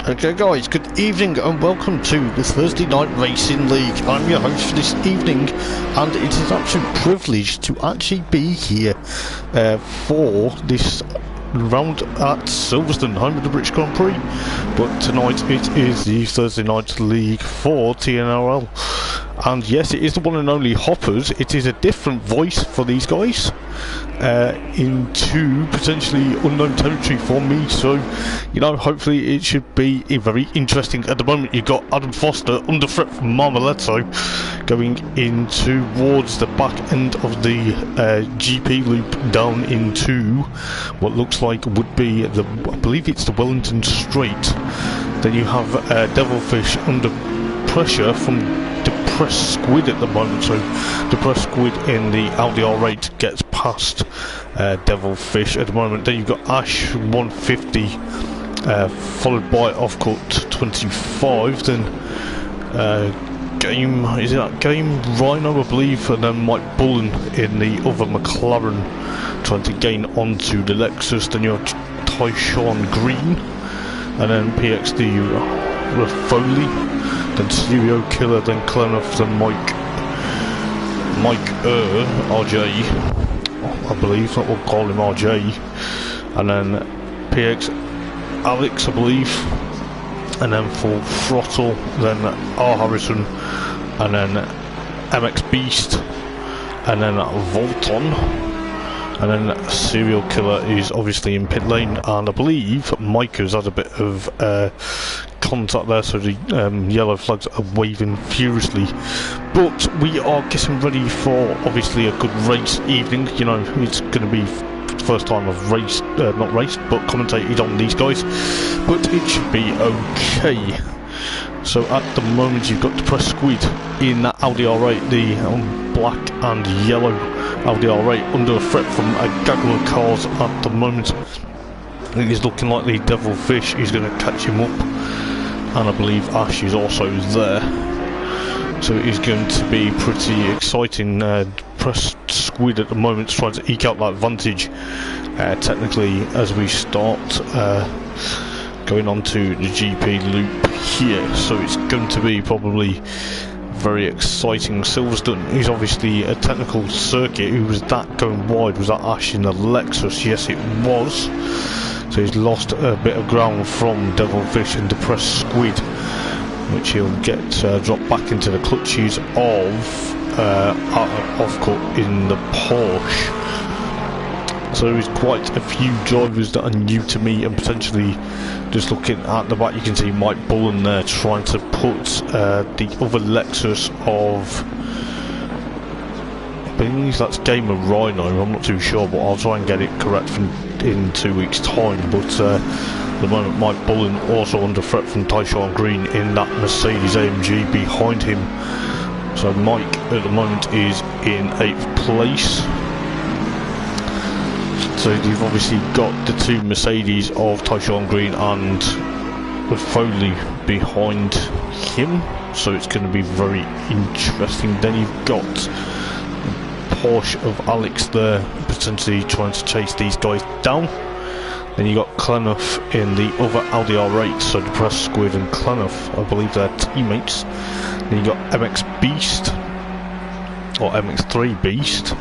Okay guys, good evening and welcome to the Thursday Night Racing League. I'm your host for this evening and it is an absolute privilege to actually be here for this round at Silverstone, home of the British Grand Prix. But tonight it is the Thursday Night League for TNRL. And yes, it is the one and only Hoppers. It is a different voice for these guys into potentially unknown territory for me, so you know, hopefully it should be very interesting. At the moment you've got Adam Foster under threat from Marmoletto going in towards the back end of the GP loop down into what looks like would be the, I believe it's the Wellington Straight. Then you have Devilfish under pressure from Depressed Squid at the moment, so Depressed Squid in the Audi R8 gets past Devilfish at the moment. Then you've got Ash 150 followed by Offcut 25, then Game Rhino I believe, and then Mike Bullen in the other McLaren trying to gain onto the Lexus. Then you have Tyshawn Green and then PXD Raffoley, then Stereo Killer, then Clenough, then Mike RJ, I believe, we'll call him RJ, and then PX Alex I believe, and then Full Throttle, then R Harrison, and then MX Beast, and then Volton. And then Serial Killer is obviously in pit lane, and I believe Micah's had a bit of contact there, so the yellow flags are waving furiously. But we are getting ready for obviously a good race evening. You know, it's going to be the first time I've raced, not raced, but commentated on these guys, but it should be okay. So at the moment you've got Depressed Squid in that Audi R8, the black and yellow Audi R8 under threat from a gaggle of cars at the moment. It is looking like the Devilfish is going to catch him up, and I believe Ash is also there. So it is going to be pretty exciting. Depressed Squid at the moment is trying to eke out that advantage technically as we start going on to the GP loop here, so it's going to be probably very exciting. Silverstone is obviously a technical circuit. Who was that going wide? Was that Ash in the Lexus? Yes, it was. So he's lost a bit of ground from Devilfish and Depressed Squid, which he'll get dropped back into the clutches of Offcut in the Porsche. So there's quite a few drivers that are new to me, and potentially just looking at the back you can see Mike Bullen there trying to put the other Lexus of, I believe that's Game of Rhino, I'm not too sure, but I'll try and get it correct in 2 weeks time. But at the moment Mike Bullen also under threat from Tyshawn Green in that Mercedes AMG behind him. So Mike at the moment is in 8th place. So you've obviously got the two Mercedes of Tyshawn Green and Foley behind him, so it's going to be very interesting. Then you've got Porsche of Alex there potentially trying to chase these guys down. Then you got Clenough in the other Audi R8, so Depressed Squid and Clenough, I believe they're teammates. Then you got MX Beast, or MX3 Beast,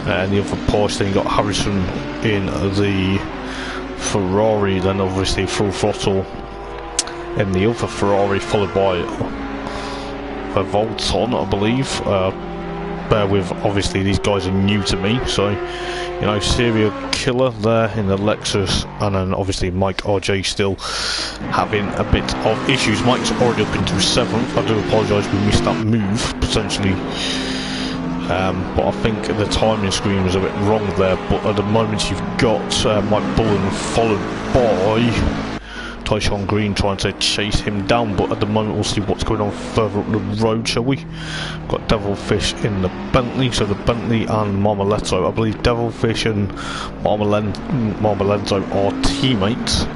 and the other Porsche. Then you got Harrison in the Ferrari, then obviously Full Throttle in the other Ferrari, followed by a Volton, I believe. Bear with, obviously these guys are new to me, so you know, Serial Killer there in the Lexus, and then obviously Mike RJ still having a bit of issues. Mike's already up into 7th. I do apologise, we missed that move potentially. But I think the timing screen was a bit wrong there. But at the moment you've got Mike Bullen followed by Tyshawn Green trying to chase him down, but at the moment we'll see what's going on further up the road, shall we? We've got Devilfish in the Bentley, so the Bentley and Marmoletto, I believe Devilfish and Marmoletto are teammates.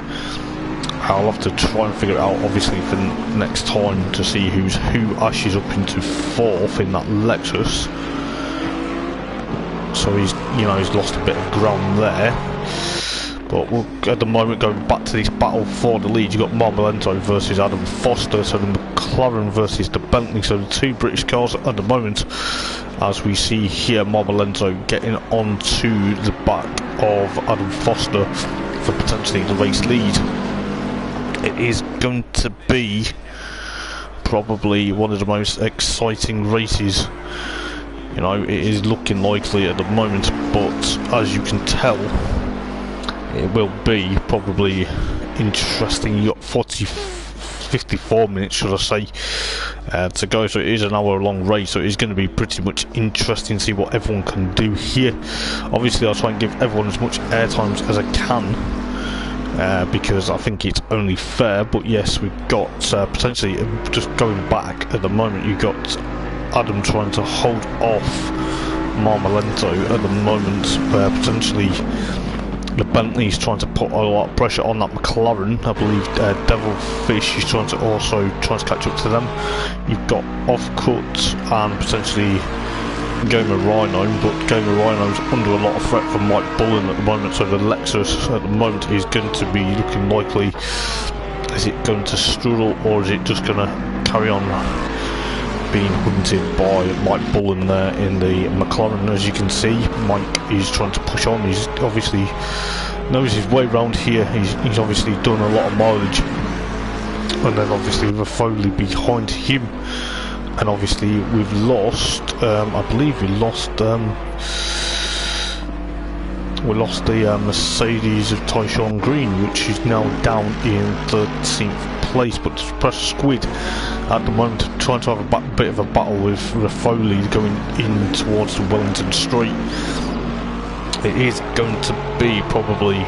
I'll have to try and figure it out obviously for next time to see who Ash is up into 4th in that Lexus. So he's lost a bit of ground there. But we'll, at the moment, going back to this battle for the lead, you've got Marmolento versus Adam Foster, so the McLaren versus the Bentley, so the two British cars at the moment. As we see here, Marmolento getting onto the back of Adam Foster for potentially the race lead. It is going to be probably one of the most exciting races. You know, it is looking likely at the moment, but as you can tell, it will be probably interesting. You got 54 minutes, should I say, to go, so it is an hour-long race, so it is going to be pretty much interesting to see what everyone can do here. Obviously, I'll try and give everyone as much airtime as I can, because I think it's only fair. But yes, we've got potentially, just going back at the moment, you've got Adam trying to hold off Marmolento at the moment, where potentially the Bentley's trying to put a lot of pressure on that McLaren. I believe Devilfish is trying to catch up to them. You've got Offcut and potentially Gamer Rhino, but Gamer Rhino's under a lot of threat from Mike Bullen at the moment, so the Lexus at the moment is going to be looking likely. Is it going to struggle, or is it just going to carry on being hunted by Mike Bullen there in the McLaren? As you can see, Mike is trying to push on. He's obviously knows his way around here. He's obviously done a lot of mileage, and then obviously with Foley behind him, and obviously we've lost. I believe we lost the Mercedes of Tyshawn Green, which is now down in 13th place. But to press Squid at the moment, trying to have a bit of a battle with Foley going in towards the Wellington Straight. It is going to be probably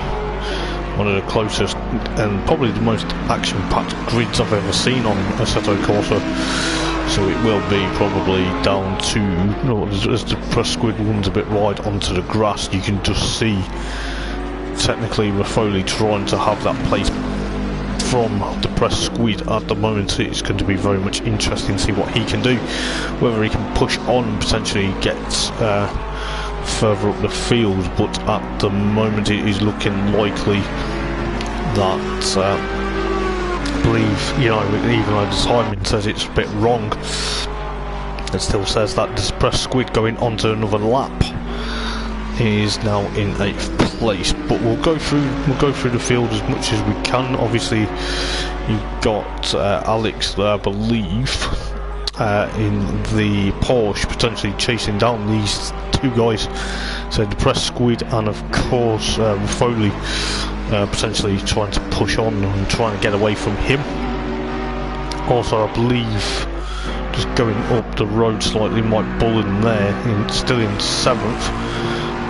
one of the closest and probably the most action-packed grids I've ever seen on Assetto Corsa. So it will be probably down to, you know, as the press Squid runs a bit wide onto the grass, you can just see technically Foley trying to have that place from the press Squid at the moment. It's going to be very much interesting to see what he can do, whether he can push on and potentially get further up the field. But at the moment it is looking likely that I believe, you know, even though the timing says it's a bit wrong, it still says that this press Squid going onto another lap is now in 8th place. But we'll go through the field as much as we can. Obviously you've got Alex there, I believe, in the Porsche, potentially chasing down these two guys, so the press Squid and of course Foley potentially trying to push on and trying to get away from him. Also, I believe, just going up the road slightly, Mike Bullen there, still in 7th,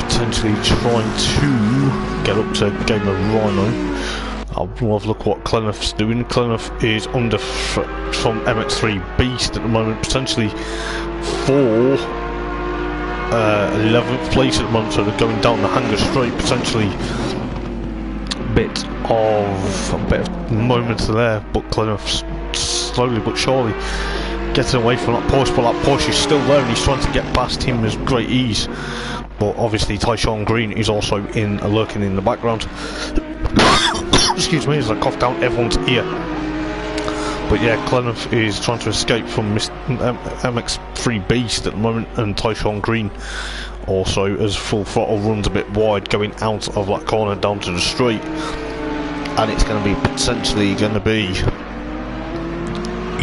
potentially trying to get up to Gamer Rhino. I'll have a look what Clenoth's doing. Clenoth is under from MX3 Beast at the moment, potentially for 11th place at the moment, so they're going down the Hanger Straight, potentially a bit of moments there, but Clenoth's slowly but surely getting away from that Porsche, but that Porsche is still there and he's trying to get past him with great ease. But obviously Tyshawn Green is also lurking in the background. Excuse me as I cough down everyone's ear. But yeah, Clenoth is trying to escape from MX3 Beast at the moment, and Tyshawn Green also, as Full Throttle runs a bit wide going out of that corner down to the straight, and it's going to be potentially going to be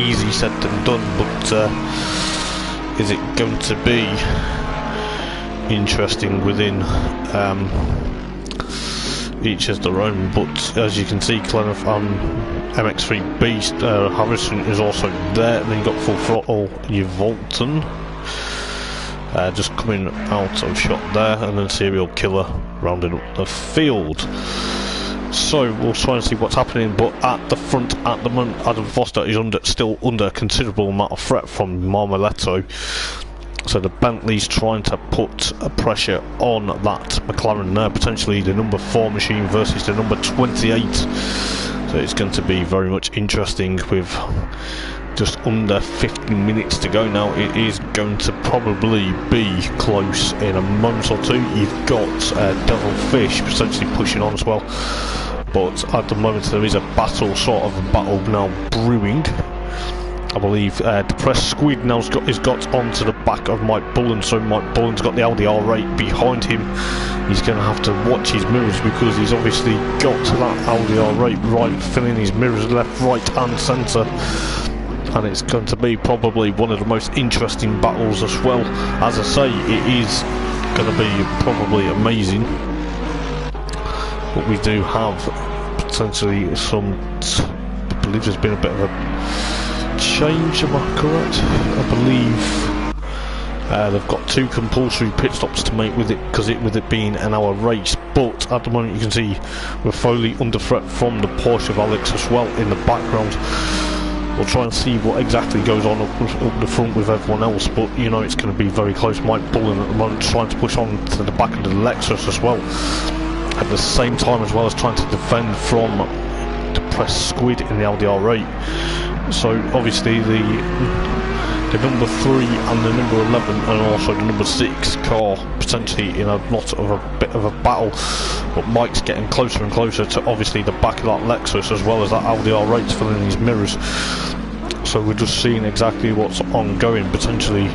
easy said than done, but is it going to be interesting within each as their own? But as you can see, Clenoth and MX3 Beast, Harrison is also there, and then you got Full Throttle Yvolton just coming out of shot there, and then Serial Killer rounding up the field. So we'll try and see what's happening. But at the front at the moment, Adam Foster is still under a considerable amount of threat from Marmoletto. So the Bentley's trying to put a pressure on that McLaren there, potentially the number 4 machine versus the number 28. So it's going to be very much interesting with just under 15 minutes to go now. It is going to probably be close in a moment or two. You've got Devilfish potentially pushing on as well, but at the moment there is a battle, sort of a battle now brewing. I believe Depressed Squid now has got onto the back of Mike Bullen, so Mike Bullen's got the Audi R8 behind him. He's going to have to watch his mirrors because he's obviously got that Audi R8 right, filling his mirrors left, right and centre. And it's going to be probably one of the most interesting battles as well. As I say, it is going to be probably amazing. But we do have potentially some, I believe there's been a bit of a change, am I correct? I believe they've got 2 compulsory pit stops to make with it, because with it being an hour race. But at the moment you can see we're Foley under threat from the Porsche of Alex as well in the background. We'll try and see what exactly goes on up the front with everyone else, but you know it's going to be very close. Mike Bullen at the moment trying to push on to the back of the Lexus as well, at the same time as well as trying to defend from Depressed Squid in the Audi R8. So obviously the number 3 and the number 11 and also the number 6 car potentially in a lot of a bit of a battle, but Mike's getting closer and closer to obviously the back of that Lexus as well as that Audi R8 filling his mirrors. So we're just seeing exactly what's ongoing potentially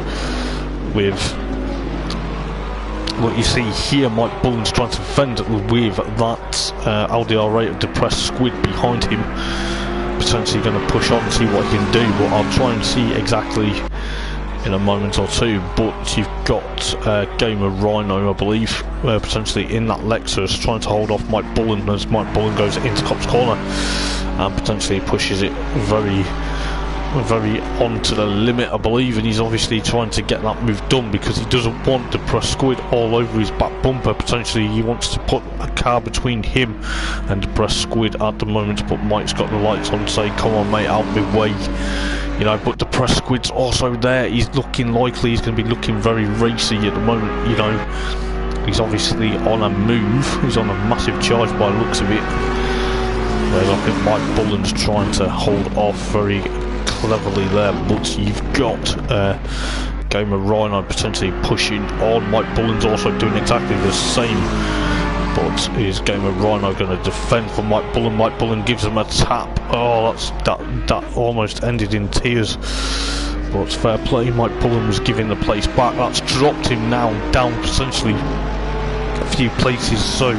with what you see here. Mike Bullen's trying to defend with that Audi R8 of Depressed Squid behind him, potentially going to push on and see what he can do, but I'll try and see exactly in a moment or two. But you've got Gamer Rhino, I believe, potentially in that Lexus trying to hold off Mike Bullen as Mike Bullen goes into Cop's corner and potentially pushes it very onto the limit, I believe, and he's obviously trying to get that move done because he doesn't want Depressed Squid all over his back bumper. Potentially he wants to put a car between him and Depressed Squid at the moment, but Mike's got the lights on to say, come on mate, out my way, you know. But Depressed Squid's also there. He's looking likely, he's going to be looking very racy at the moment, you know. He's obviously on a move, he's on a massive charge by the looks of it, whereas I think Mike Bullen's trying to hold off very cleverly there. But you've got Gamer Rhino potentially pushing on. Mike Bullen's also doing exactly the same, but is Gamer Rhino going to defend for Mike Bullen? Mike Bullen gives him a tap. Oh, that almost ended in tears, but fair play. Mike Bullen was giving the place back. That's dropped him now down potentially a few places, so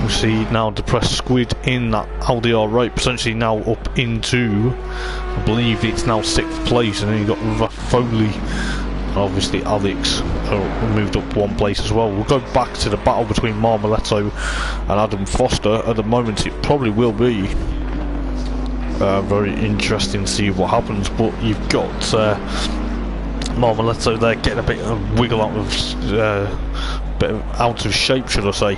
we see now Depressed Squid in that Audi R8 potentially now up into, I believe it's now 6th place, and then you've got Foley and obviously Alex moved up 1 place as well. We'll go back to the battle between Marmoletto and Adam Foster. At the moment it probably will be very interesting to see what happens, but you've got Marmoletto there getting a bit of wiggle out of bit of out of shape, should I say,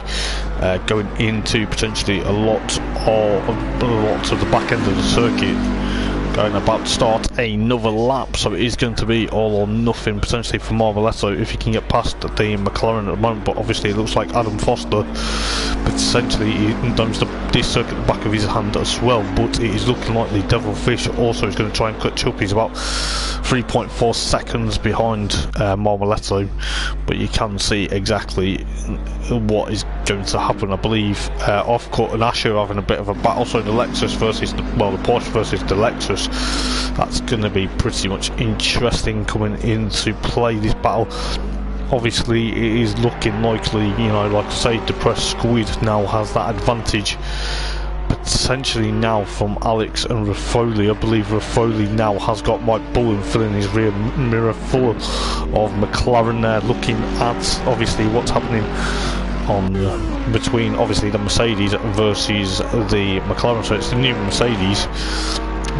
going into potentially a lot of the back end of the circuit, going about to start another lap. So it is going to be all or nothing potentially for Marmoletto if he can get past the McLaren at the moment. But obviously it looks like Adam Foster potentially he knows this circuit at the back of his hand as well, but it is looking likely Devilfish also is going to try and catch up. He's about 3.4 seconds behind Marmoletto, but you can see exactly what is going to happen. I believe Offcut and Asher having a bit of a battle, so the Lexus versus the Porsche versus the Lexus, that's going to be pretty much interesting coming into play, this battle. Obviously it is looking likely, you know, like I say, Depressed Squid now has that advantage potentially now from Alex and Raffoli. I believe Raffoli now has got Mike Bullen filling his rear mirror full of McLaren there, looking at obviously what's happening on between obviously the Mercedes versus the McLaren. So it's the new Mercedes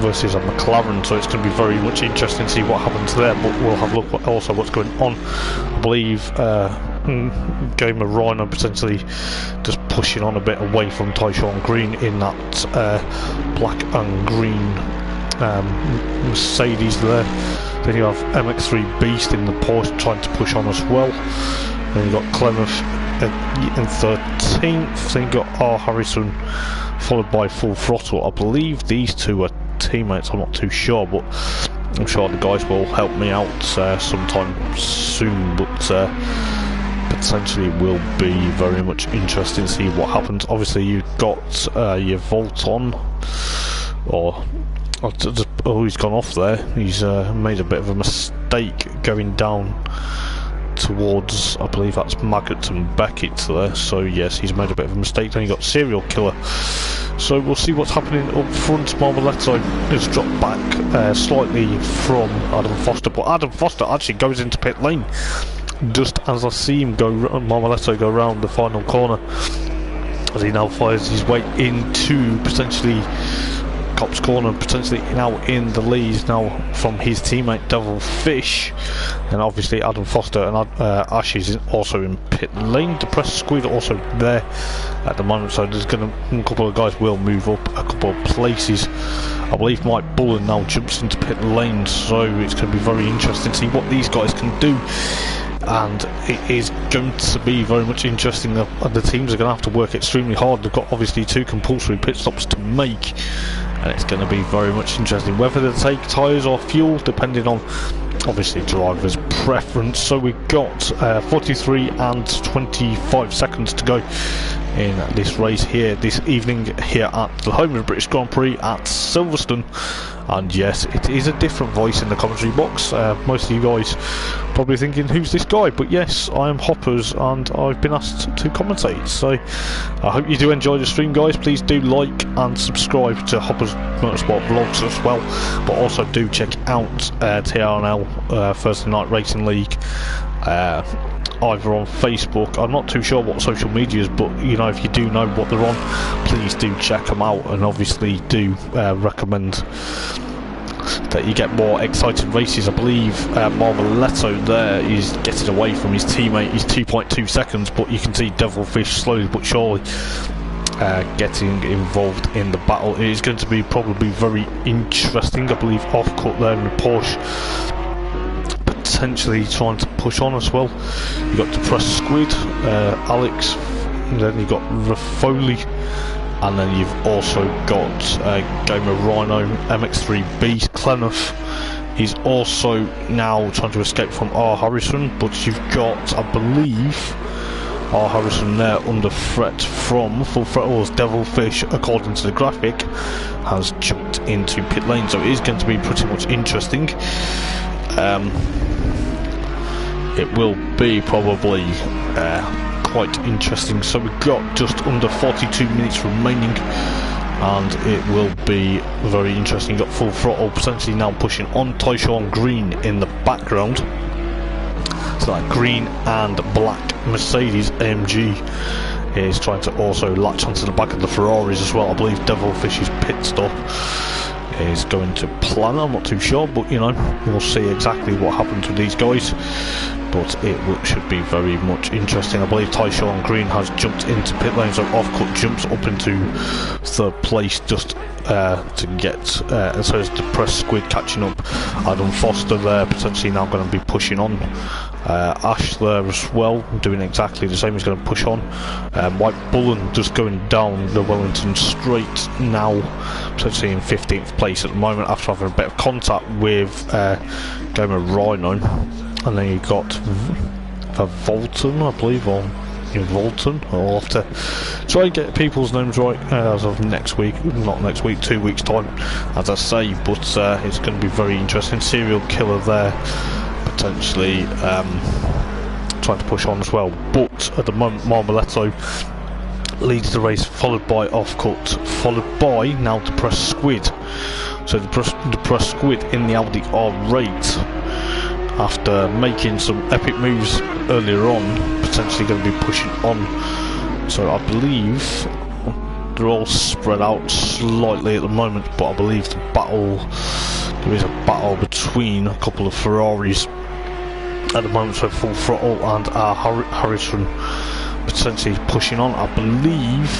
versus a McLaren, so it's going to be very much interesting to see what happens there. But we'll have a look at also what's going on. I believe Gamer Rhino potentially just pushing on a bit away from Tyshawn Green in that black and green Mercedes there. Then you have MX3 Beast in the Porsche trying to push on as well. Then you've got Clemeth in 13th. Then you've got R. Harrison followed by Full Throttle. I believe these two are teammates, I'm not too sure, but I'm sure the guys will help me out sometime soon, but potentially it will be very much interesting to see what happens. Obviously you've got your Volt on, or oh, he's gone off there. He's made a bit of a mistake going down towards, I believe that's Maggot and Beckett there, so yes, he's made a bit of a mistake. Then you got Serial Killer, so we'll see what's happening up front. Marmoletto has dropped back slightly from Adam Foster, but Adam Foster actually goes into pit lane just as I see him go, Marmoletto go round the final corner, as he now fires his way into potentially Cop's corner, potentially now in the lead now from his teammate Devil Fish, and obviously Adam Foster and Ash is also in pit lane. Depressed Squid also there at the moment, so there's a couple of guys will move up a couple of places. I believe Mike Bullen now jumps into pit lane, so it's going to be very interesting to see what these guys can do. And it is going to be very much interesting. The teams are going to have to work extremely hard. They've got obviously 2 compulsory pit stops to make, and it's going to be very much interesting whether they take tyres or fuel, depending on obviously driver's preference. So we've got 43 and 25 seconds to go in this race here this evening here at the home of the British Grand Prix at Silverstone. And yes, it is a different voice in the commentary box. Most of you guys probably thinking, who's this guy? But yes, I am Hoppers and I've been asked to commentate. So I hope you do enjoy the stream, guys. Please do like and subscribe to Hoppers Motorsport Vlogs as well. But also do check out TNRL Thursday Night Racing League, either on Facebook. I'm not too sure what social medias, but you know, if you do know what they're on, please do check them out, and obviously do recommend that you get more exciting races. I believe Marmoletto there is getting away from his teammate. He's 2.2 seconds, but you can see Devilfish slowly but surely getting involved in the battle. It is going to be probably very interesting. I believe off-cut there in the Porsche, potentially trying to push on as well. You got Depressed Squid, Alex, and then you got Raffoli, and then you've also got Gamer Rhino, MX3B. Clenough is also now trying to escape from R. Harrison, but you've got, I believe, R. Harrison there under threat from Full Throttle's Devilfish, according to the graphic, has jumped into pit lane, so it is going to be pretty much interesting. It will be probably quite interesting. So we've got just under 42 minutes remaining, and it will be very interesting. You've got Full Throttle potentially now pushing on Tyshawn Green in the background. So that green and black Mercedes AMG is trying to also latch onto the back of the Ferraris as well. I believe Devilfish's pit stop is going to plan. I'm not too sure, but you know, we'll see exactly what happens with these guys. But it should be very much interesting. I believe Tyshawn Green has jumped into pit lane, so Offcut jumps up into 3rd place just to get, and so is Depressed Squid catching up. Adam Foster there potentially now going to be pushing on. Ash there as well, doing exactly the same. He's going to push on. White Bullen just going down the Wellington Straight now, potentially in 15th place at the moment after having a bit of contact with Gamer Rhino. And then you've got Volton, I believe, or Volton. I'll have to try and get people's names right as of next week, not next week, 2 weeks time, as I say. But it's going to be very interesting. Serial Killer there, potentially trying to push on as well. But at the moment, Marmoletto leads the race, followed by Offcut, followed by now Depressed Squid. So Depressed Squid in the Audi R8, after making some epic moves earlier on, potentially going to be pushing on. So I believe they're all spread out slightly at the moment, but I believe there is a battle between a couple of Ferraris at the moment. So Full Throttle and Harrison potentially pushing on. I believe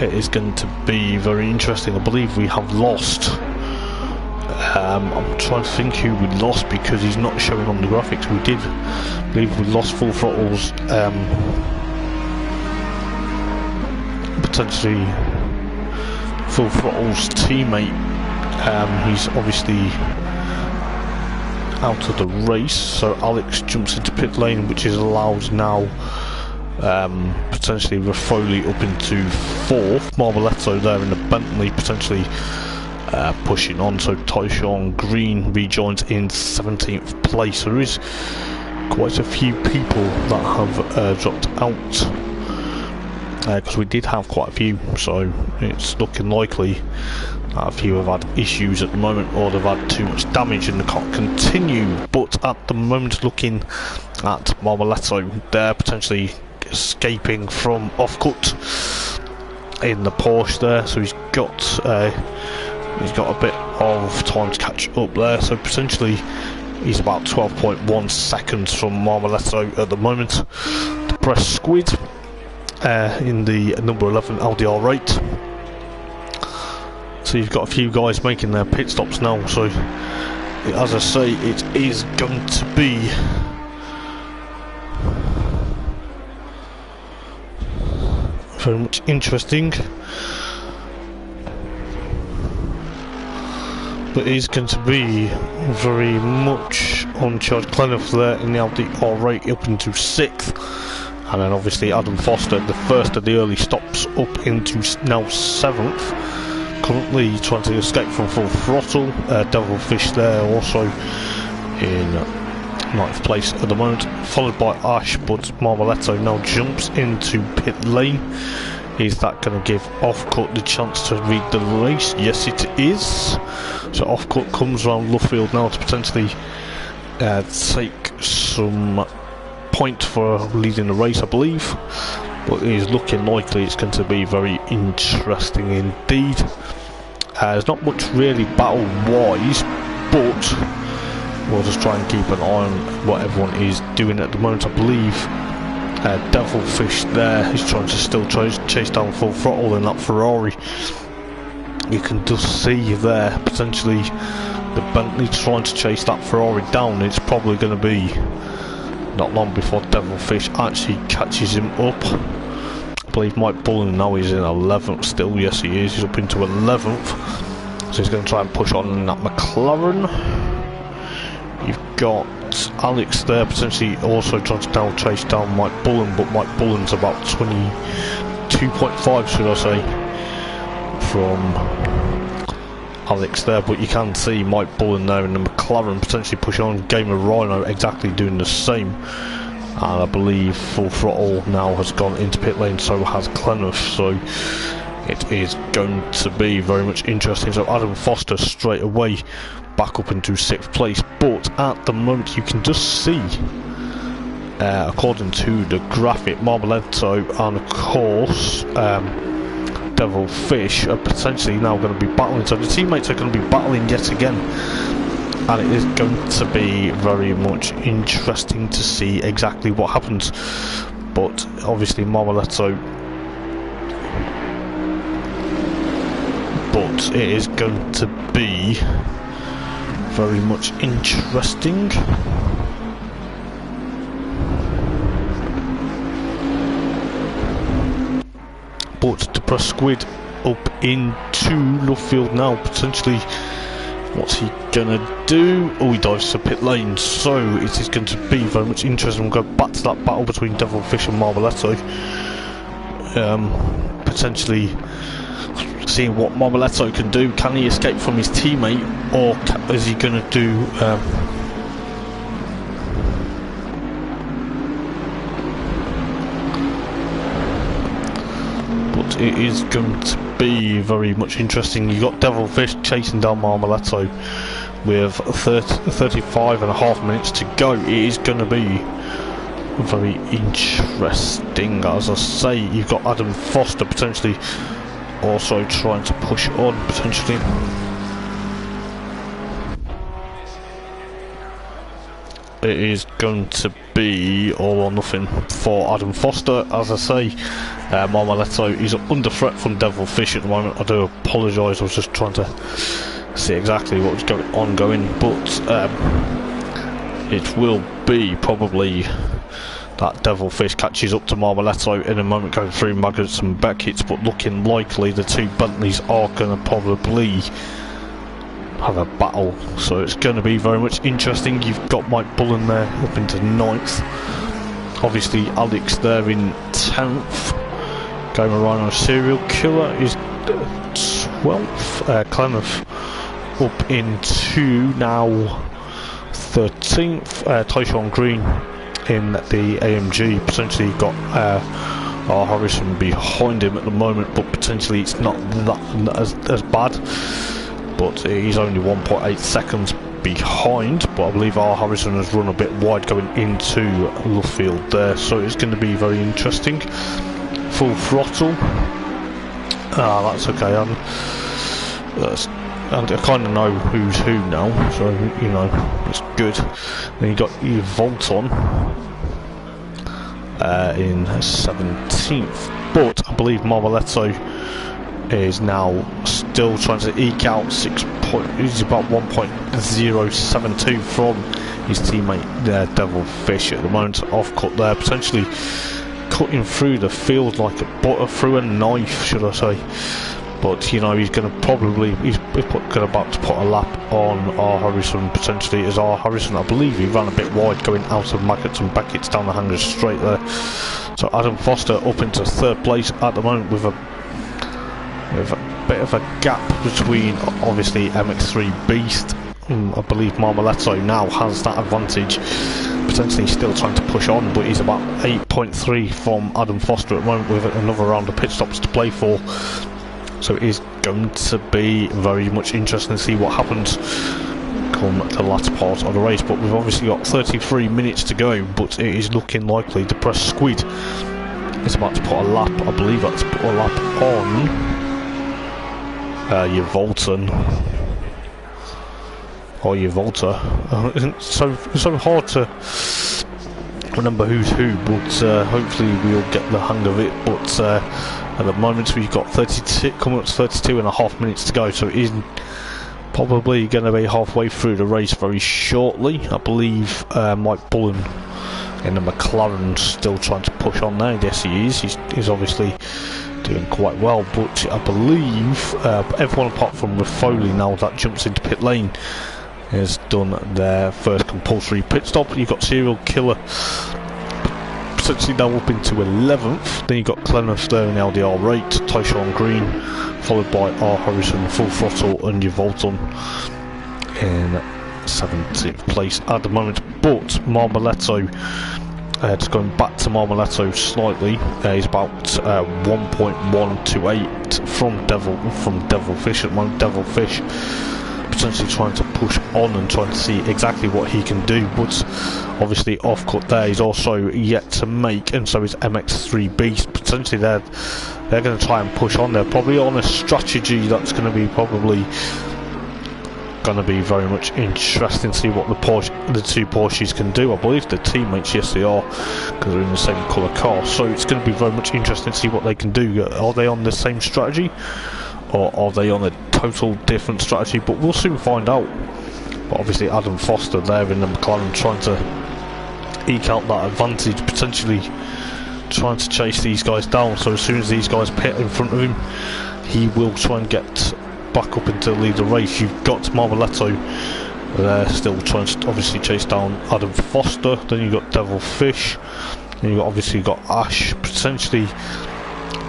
it is going to be very interesting. I believe we have lost. I'm trying to think who we lost, because he's not showing on the graphics. We did believe we lost Full Throttle's potentially Full Throttle's teammate. He's obviously out of the race, so Alex jumps into pit lane, which is allowed now. Potentially Raffoli up into 4th. Marmoletto there in the Bentley, potentially pushing on. So Tyshawn Green rejoins in 17th place. So there is quite a few people that have dropped out, because we did have quite a few, so it's looking likely that a few have had issues at the moment, or they've had too much damage and they can't continue. But at the moment, looking at Marmoletto, they're potentially escaping from Offcut in the Porsche there, so he's got a bit of time to catch up there, so potentially he's about 12.1 seconds from Marmoletto at the moment. The Press Squid in the number 11 LDR8. So you've got a few guys making their pit stops now, so as I say, it is going to be very much interesting, but it is going to be very much on charge. Clenough there in the LDR8 up into 6th, and then obviously Adam Foster, the first of the early stops, up into now 7th. Currently trying to escape from Full Throttle. Devilfish there also in 9th place at the moment, followed by Ash, but Marmoletto now jumps into pit lane. Is that going to give Offcut the chance to lead the race? Yes, it is. So Offcut comes around Luffield now to potentially take some point for leading the race, I believe. But it is looking likely it's going to be very interesting indeed. There's not much really battle-wise, but we'll just try and keep an eye on what everyone is doing at the moment. I believe Devilfish there is trying to still chase down Full Throttle in that Ferrari. You can just see there potentially the Bentley trying to chase that Ferrari down. It's probably going to be not long before Devilfish actually catches him up. I believe Mike Bullen now is in 11th still. Yes, he is. He's up into 11th. So he's going to try and push on in that McLaren. You've got Alex there potentially also trying to chase down Mike Bullen, but Mike Bullen's about 22.5, should I say, from Alex there. But you can see Mike Bullen there in the McLaren potentially pushing on. Gamer Rhino exactly doing the same. And I believe Full Throttle now has gone into pit lane, so has Clenough, so it is going to be very much interesting. So Adam Foster straight away back up into 6th place, but at the moment you can just see, according to the graphic, Marmoletto and of course Devilfish are potentially now going to be battling, so the teammates are going to be battling yet again. And it is going to be very much interesting to see exactly what happens. But obviously Marmoletto, but it is going to be very much interesting. But to press Squid up into Luffield now, potentially. What's he gonna do? Oh, he dives to pit lane, so it is going to be very much interesting. We'll go back to that battle between Devilfish and Marmoletto. Potentially seeing what Marmoletto can do. Can he escape from his teammate, or is he gonna do but it is going to be very much interesting. You got Devilfish chasing down Marmoletto with 35.5 minutes to go. It is going to be very interesting. As I say, you've got Adam Foster potentially also trying to push on potentially. It is going to be all or nothing for Adam Foster. As I say, Marmoletto is under threat from Devilfish at the moment. I do apologise, I was just trying to see exactly what was going, but it will be probably that Devilfish catches up to Marmoletto in a moment, going through Maggots and Beckett's, but looking likely the two Bentleys are going to probably have a battle, so it's going to be very much interesting. You've got Mike Bullen there up into 9th, obviously Alex there in 10th, Gamer Rhino Serial Killer is 12th, Clemmeth up into now 13th, Tyshawn Green in the AMG, potentially got R. Harrison behind him at the moment, but potentially it's not that as bad, but he's only 1.8 seconds behind, but I believe R. Harrison has run a bit wide going into Luffield there, so it's going to be very interesting. Full throttle, that's okay, and I kind of know who's who now, so you know it's good. Then you got Volton in 17th, but I believe Marmoletto is now still trying to eke out 6 points. He's about 1.072 from his teammate Devilfish at the moment. Off cut there, potentially cutting through the field like a butter through a knife, should I say. But you know he's going to probably about to put a lap on R. Harrison potentially, as R. Harrison, I believe he ran a bit wide going out of Maggots and Beckett's down the hangers straight there. So Adam Foster up into 3rd place at the moment with a bit of a gap between obviously MX3 Beast. I believe Marmoletto now has that advantage, potentially still trying to push on, but he's about 8.3 from Adam Foster at the moment with another round of pit stops to play for. So it is going to be very much interesting to see what happens come the latter part of the race, but we've obviously got 33 minutes to go, but it is looking likely the Press Squid is about to put a lap, I believe that's put a lap on your Volton or your Volta. So hard to remember who's who, but hopefully we'll get the hang of it. But at the moment we've got 32, coming up to 32 and a half minutes to go, so it is probably going to be halfway through the race very shortly. I believe Mike Bullen in the McLaren still trying to push on there. Yes, he is. He's obviously doing quite well, but I believe everyone apart from Foley now that jumps into pit lane has done their first compulsory pit stop. You've got Serial Killer potentially now up into 11th, then you've got Clemmeth there in LDR rate, Tyshawn Green followed by R. Harrison, Full Throttle and Volton in 17th place at the moment. But Marmoletto, just going back to Marmoletto slightly, he's about 1.128 from Devilfish at the moment. Devilfish potentially trying to push on and trying to see exactly what he can do, but obviously off cut there he's also yet to make, and so is MX3 Beast. Potentially they're going to try and push on. They're probably on a strategy that's going to be very much interesting to see what the two Porsches can do. I believe they're teammates, yes they are, because they're in the same colour car, so it's going to be very much interesting to see what they can do. Are they on the same strategy or are they on a total different strategy? But we'll soon find out. But obviously Adam Foster there in the McLaren trying to eke out that advantage, potentially trying to chase these guys down, so as soon as these guys pit in front of him he will try and get back up into the lead of the race. You've got Marmoletto there still trying to obviously chase down Adam Foster, then you've got Devilfish, then you've obviously got Ash, potentially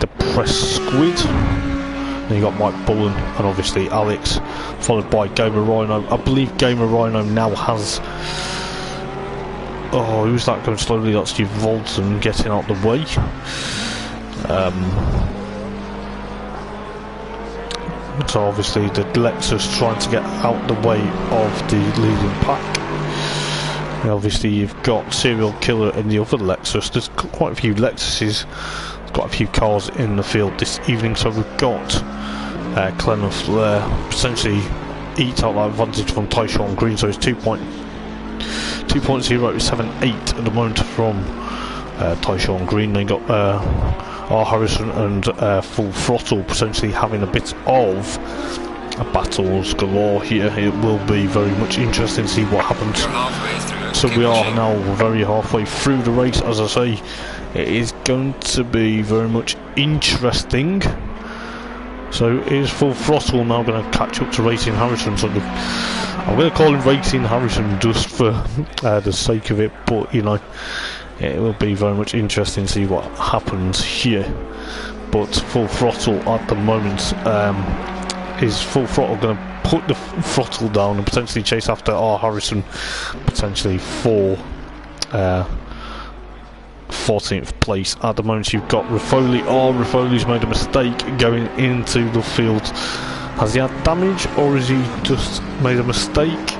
the Press Squid, then you got Mike Bullen and obviously Alex, followed by Gamer Rhino. I believe Gamer Rhino now has, oh, who's that going slowly? That's Steve Volton getting out the way. So obviously the Lexus trying to get out the way of the leading pack. And obviously you've got Serial Killer in the other Lexus. There's quite a few Lexuses, quite a few cars in the field this evening, so we've got Clemmeth there potentially eat out that advantage from Tyshawn Green, so it's 2.078 at the moment from Tyshawn Green. Then got R. Harrison and Full Throttle potentially having a bit of battles galore here. It will be very much interesting to see what happens. So we are now very halfway through the race. As I say, it is going to be very much interesting. So it is full throttle now, going to catch up to Racing Harrison. So I'm going to call him Racing Harrison just for the sake of it, but you know, it will be very much interesting to see what happens here. But full throttle at the moment, is full throttle going to put the throttle down and potentially chase after R. Harrison, potentially for 14th place. At the moment you've got Raffoley. Raffoley's made a mistake going into the field. Has he had damage or has he just made a mistake?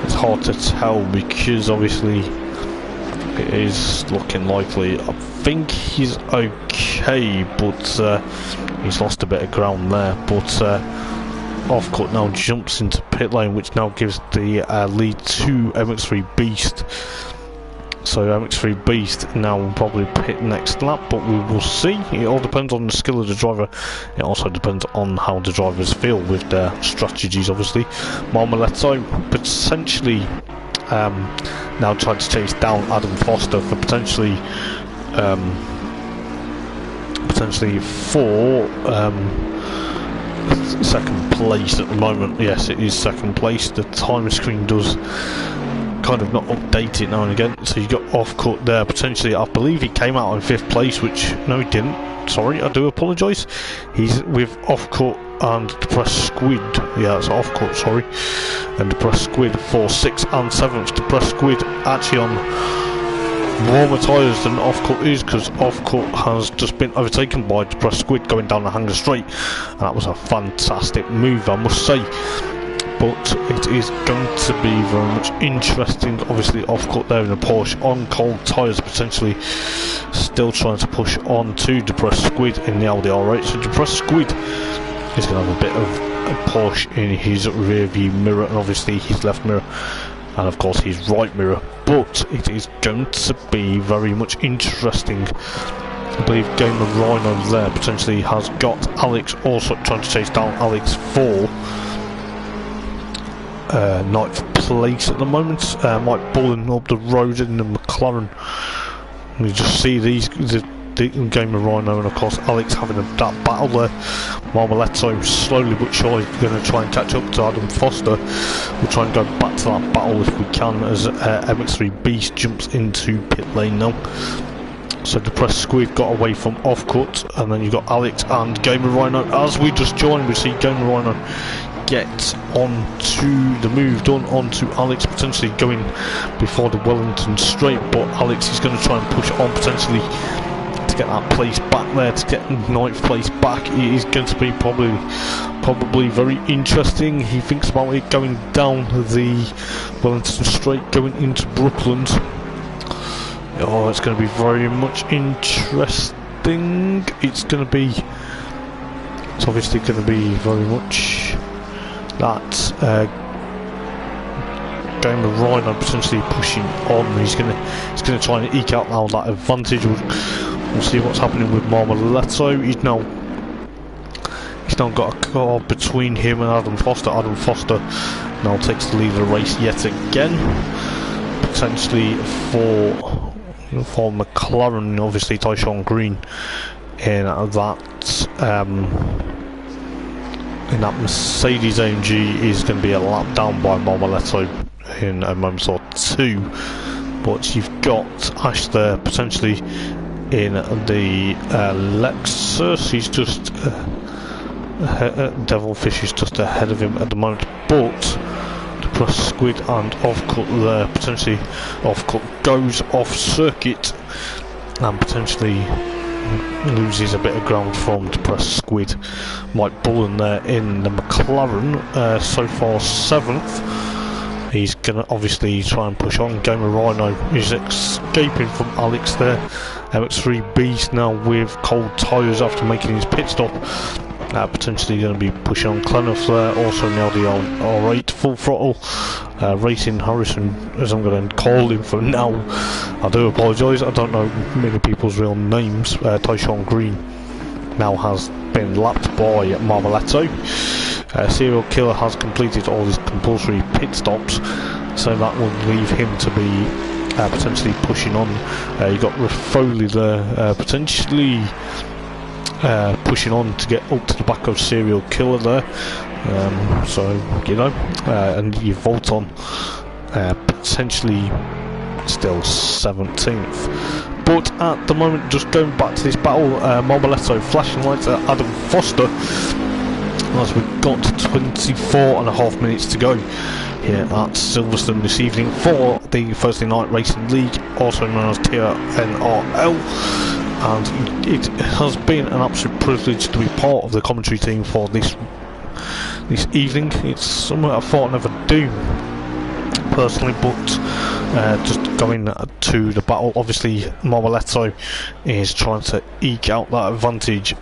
It's hard to tell because obviously it is looking likely. I think he's okay, but he's lost a bit of ground there. But Offcut now jumps into pit lane, which now gives the lead to MX3 Beast. So MX3 Beast now will probably pit next lap, but we will see. It all depends on the skill of the driver. It also depends on how the drivers feel with their strategies, obviously. Marmoletto potentially now trying to chase down Adam Foster for potentially for second place at the moment. Yes, it is second place. The time screen does kind of not update it now and again. So you got Offcut there potentially. I believe he came out in 5th place, which no he didn't. Sorry, I do apologise. He's with Offcut and Depressed Squid. Yeah, that's Offcut, sorry. And Depressed Squid for 6th and 7th. Depressed Squid actually on warmer tyres than Offcut is, because Offcut has just been overtaken by Depressed Squid going down the hanger straight, and that was a fantastic move, I must say. But it is going to be very much interesting. Obviously Offcut there in a Porsche on cold tyres, potentially still trying to push on to Depressed Squid in the Audi R8. So Depressed Squid is going to have a bit of a Porsche in his rear view mirror, and obviously his left mirror, and of course his right mirror. But it is going to be very much interesting. I believe Gamer Rhino there potentially has got Alex also trying to chase down Alex for 9th place at the moment. Mike Bullen up the road in the McLaren. And you just see these the Gamer Rhino and of course Alex having that battle there. Marmoletto slowly but surely going to try and catch up to Adam Foster. We'll try and go back to that battle if we can as MX3 Beast jumps into pit lane now. So Depressed Squid got away from Offcut, and then you've got Alex and Gamer Rhino. As we just joined, we see Gamer Rhino get onto the move done onto Alex, potentially going before the Wellington straight, but Alex is going to try and push on potentially to get that place back there, to get 9th place back. It is going to be probably very interesting. He thinks about it going down the Wellington straight going into Brooklands. Oh, it's going to be very much interesting. It's obviously going to be very much that Gamer Rhino potentially pushing on. He's going to try and eke out now that advantage. We'll see what's happening with Marmoletto. He's now got a car between him and Adam Foster. Adam Foster now takes the lead of the race yet again, potentially for McLaren. Obviously Tyshawn Green in that Mercedes AMG is going to be a lap down by Marmoletto in a moment or two. But you've got Ash there potentially in the Lexus. He's just Devilfish is just ahead of him at the moment, but Depressed Squid and Offcut there. Potentially Offcut goes off circuit and potentially loses a bit of ground from Depressed Squid. Mike Bullen there in the McLaren, so far 7th. He's going to obviously try and push on. Gamer Rhino is escaping from Alex there. MX3 Beast now with cold tyres after making his pit stop. Potentially going to be pushing on Clenough there, also now the R8 full throttle. Racing Harrison, as I'm going to call him for now. I do apologise, I don't know many people's real names. Tyshawn Green now has been lapped by Marmoletto. Serial Killer has completed all his compulsory pit stops, so that will leave him to be potentially pushing on. You got Raffoley there, potentially pushing on to get up to the back of Serial Killer there. So you know, and you Volton potentially still 17th. But at the moment, just going back to this battle, Marmoletto flashing lights at Adam Foster as we've got 24.5 minutes to go here at Silverstone this evening for the Thursday Night Racing League, also known as TNRL. And it has been an absolute privilege to be part of the commentary team for this evening. It's something I thought I'd never do personally, but just going to the battle, obviously Marmoletto is trying to eke out that advantage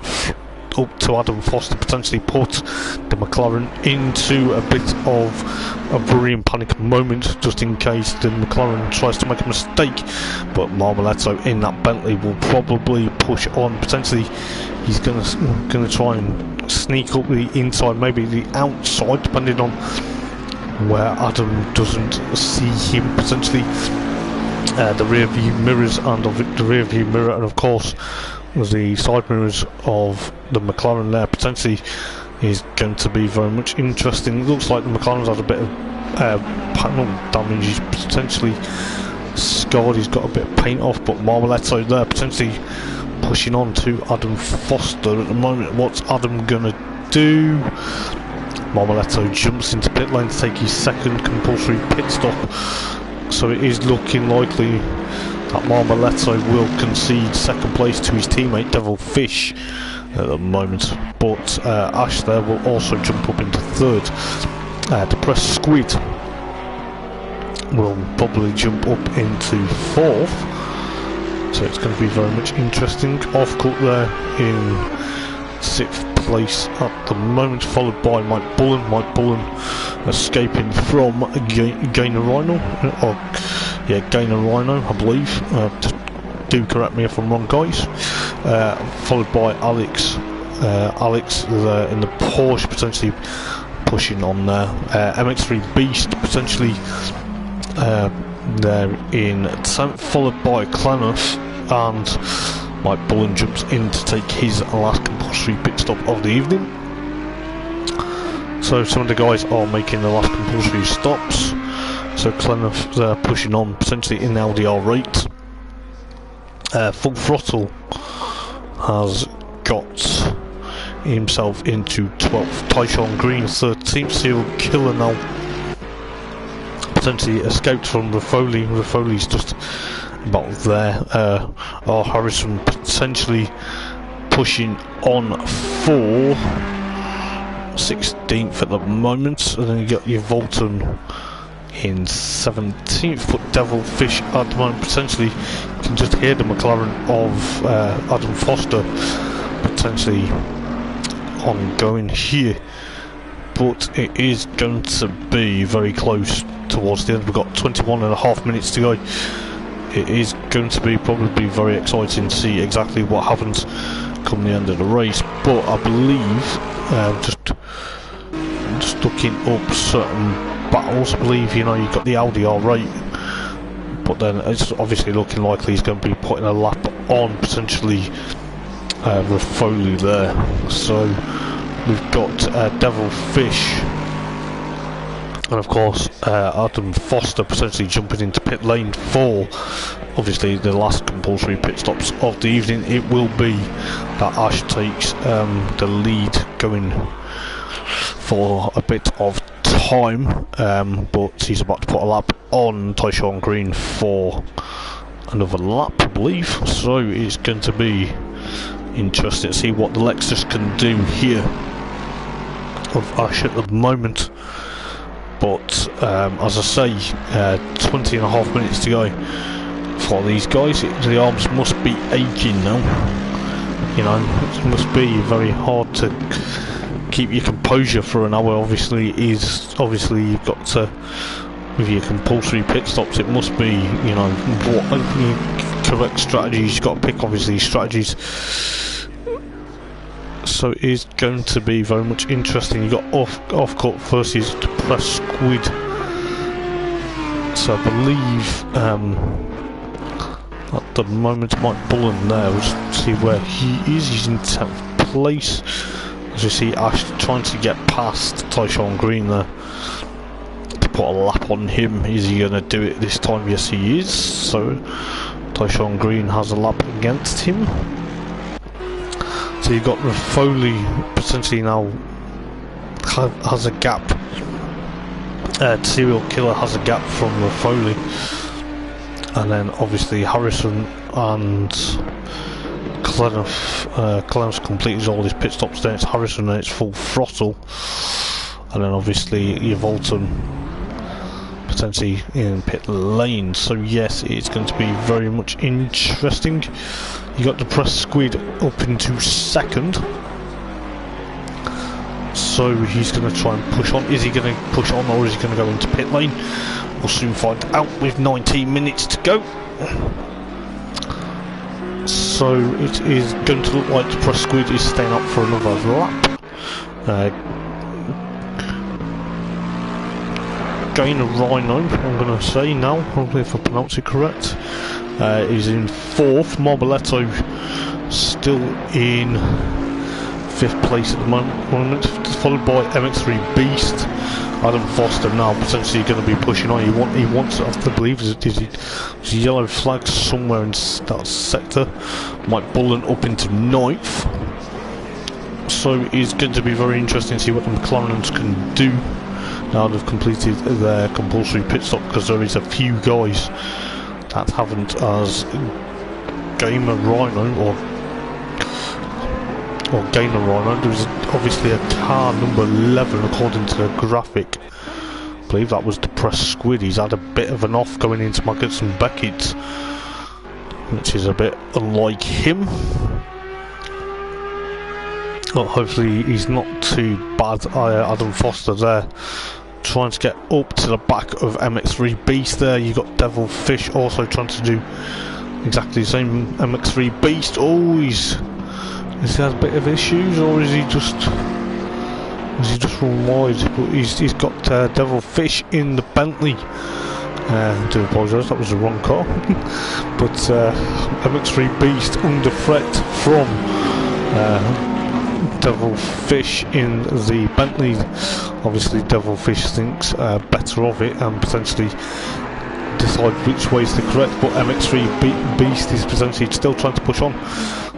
up to Adam Foster, potentially put the McLaren into a bit of a worrying panic moment just in case the McLaren tries to make a mistake. But Marmoletto in that Bentley will probably push on. Potentially he's going to try and sneak up the inside, maybe the outside, depending on where Adam doesn't see him. Potentially the rear view mirrors and the rear view mirror, and of course the side mirrors of the McLaren there potentially is going to be very much interesting. It looks like the McLaren's had a bit of panel damage. He's potentially scarred, he's got a bit of paint off, but Marmoletto there potentially pushing on to Adam Foster at the moment. What's Adam gonna do? Marmoletto jumps into pit lane to take his second compulsory pit stop, so it is looking likely that Marmoletto will concede second place to his teammate Devil Fish at the moment. But Ash there will also jump up into third. Depressed Squid will probably jump up into fourth, so it's going to be very much interesting. Off-cut there in sixth place at the moment, followed by Mike Bullen. Mike Bullen escaping from Gainer Rhino, or yeah, Gainer Rhino, I believe. Just do correct me if I'm wrong, guys. Followed by Alex. Alex there in the Porsche, potentially pushing on there. MX3 Beast potentially there in 10th, followed by Clenough, and Mike Bullen jumps in to take his last compulsory pit stop of the evening. So some of the guys are making the last compulsory stops. So Clenough there pushing on, potentially in LDR8. Full Throttle has got himself into 12th. Tyshawn Green 13th. Serial Killer now potentially escaped from Raffoley. Raffoley's just about there. R. Harrison potentially pushing on for 16th at the moment, and then you got your Volton in 17th, but Devil Fish at the moment potentially, you can just hear the McLaren of Adam Foster potentially ongoing here, but it is going to be very close towards the end. We've got 21.5 minutes to go. It is going to be probably very exciting to see exactly what happens come the end of the race, but I believe just looking up certain battles, I believe, you know, you've got the LDR8, but then it's obviously looking likely he's going to be putting a lap on potentially Raffoley there. So we've got Devil Fish and of course Adam Foster potentially jumping into pit lane for obviously the last compulsory pit stops of the evening. It will be that Ash takes the lead going for a bit of time, but he's about to put a lap on Tyshawn Green for another lap, I believe, so it's going to be interesting to see what the Lexus can do here of Ash at the moment. But as I say, 20.5 minutes to go for these guys. The arms must be aching now, you know, it must be very hard to keep your composure for an hour. Obviously you've got to, with your compulsory pit stops, it must be, you know, what correct strategies. You've got to pick obviously strategies, so it is going to be very much interesting. You've got off cut versus Depressed Squid So I believe at the moment Mike Bullen there, we'll just see where he is. He's in 10th place. As you see, Ash trying to get past Tyshawn Green there to put a lap on him. Is he going to do it this time? Yes, he is. So Tyshawn Green has a lap against him. So you've got Foley potentially now has a gap. Serial Killer has a gap from Foley, and then obviously Harrison and Clem's completed all his pit stops. Then it's Harrison and it's full throttle, and then obviously Yvolton potentially in pit lane. So yes, it's going to be very much interesting. You got the press squid up into second, so he's going to try and push on. Is he going to push on, or is he going to go into pit lane? We'll soon find out with 19 minutes to go. So it is going to look like the press squid is staying up for another lap. Gainer Rhino, I'm going to say now, probably if I pronounce it correct, is in 4th. Marboletto still in 5th place at the moment, followed by MX3 Beast. Adam Foster now potentially going to be pushing on. He wants, I believe, there's a yellow flag somewhere in that sector. Mike Bullen up into 9th. So it's going to be very interesting to see what the McLarens can do now they've completed their compulsory pit stop, because there is a few guys that haven't, as Gamer Rhino or Gainer Rhino. There's obviously a car number 11 according to the graphic. I believe that was the press squid. He's had a bit of an off going into Maggots and Beckett, which is a bit unlike him. But hopefully he's not too bad. Adam Foster there trying to get up to the back of MX3 Beast there. You got Devil Fish also trying to do exactly the same. MX3 Beast, oh, has he had a bit of issues, or is he just run wide? But he's got Devil Fish in the Bentley. I do apologise, that was the wrong car. But MX3 Beast under threat from Devil Fish in the Bentley. Obviously Devil Fish thinks better of it and potentially decide which way is the correct, but MX3 Beast is potentially still trying to push on.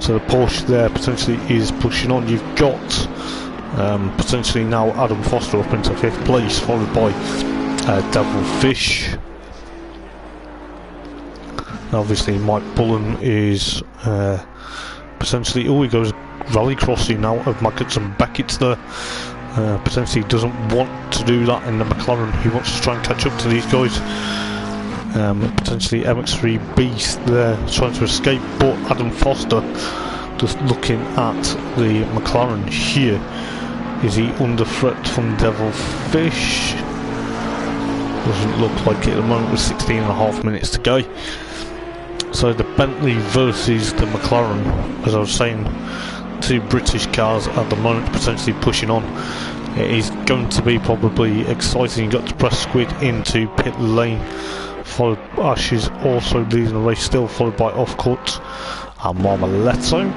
So the Porsche there potentially is pushing on. You've got potentially now Adam Foster up into 5th place, followed by Devil Fish. Obviously Mike Bullen is potentially, he goes rally crossing now of Maggots and Beckett there. Potentially doesn't want to do that in the McLaren. He wants to try and catch up to these guys. Potentially MX3 Beast there trying to escape, but Adam Foster just looking at the McLaren here. Is he under threat from Devil Fish? Doesn't look like it at the moment with 16.5 minutes to go. So the Bentley versus the McLaren, as I was saying, two British cars at the moment potentially pushing on. It is going to be probably exciting. You've got the press squid into pit lane, followed by Ash is also leading the race still, followed by Offcut and Marmoletto.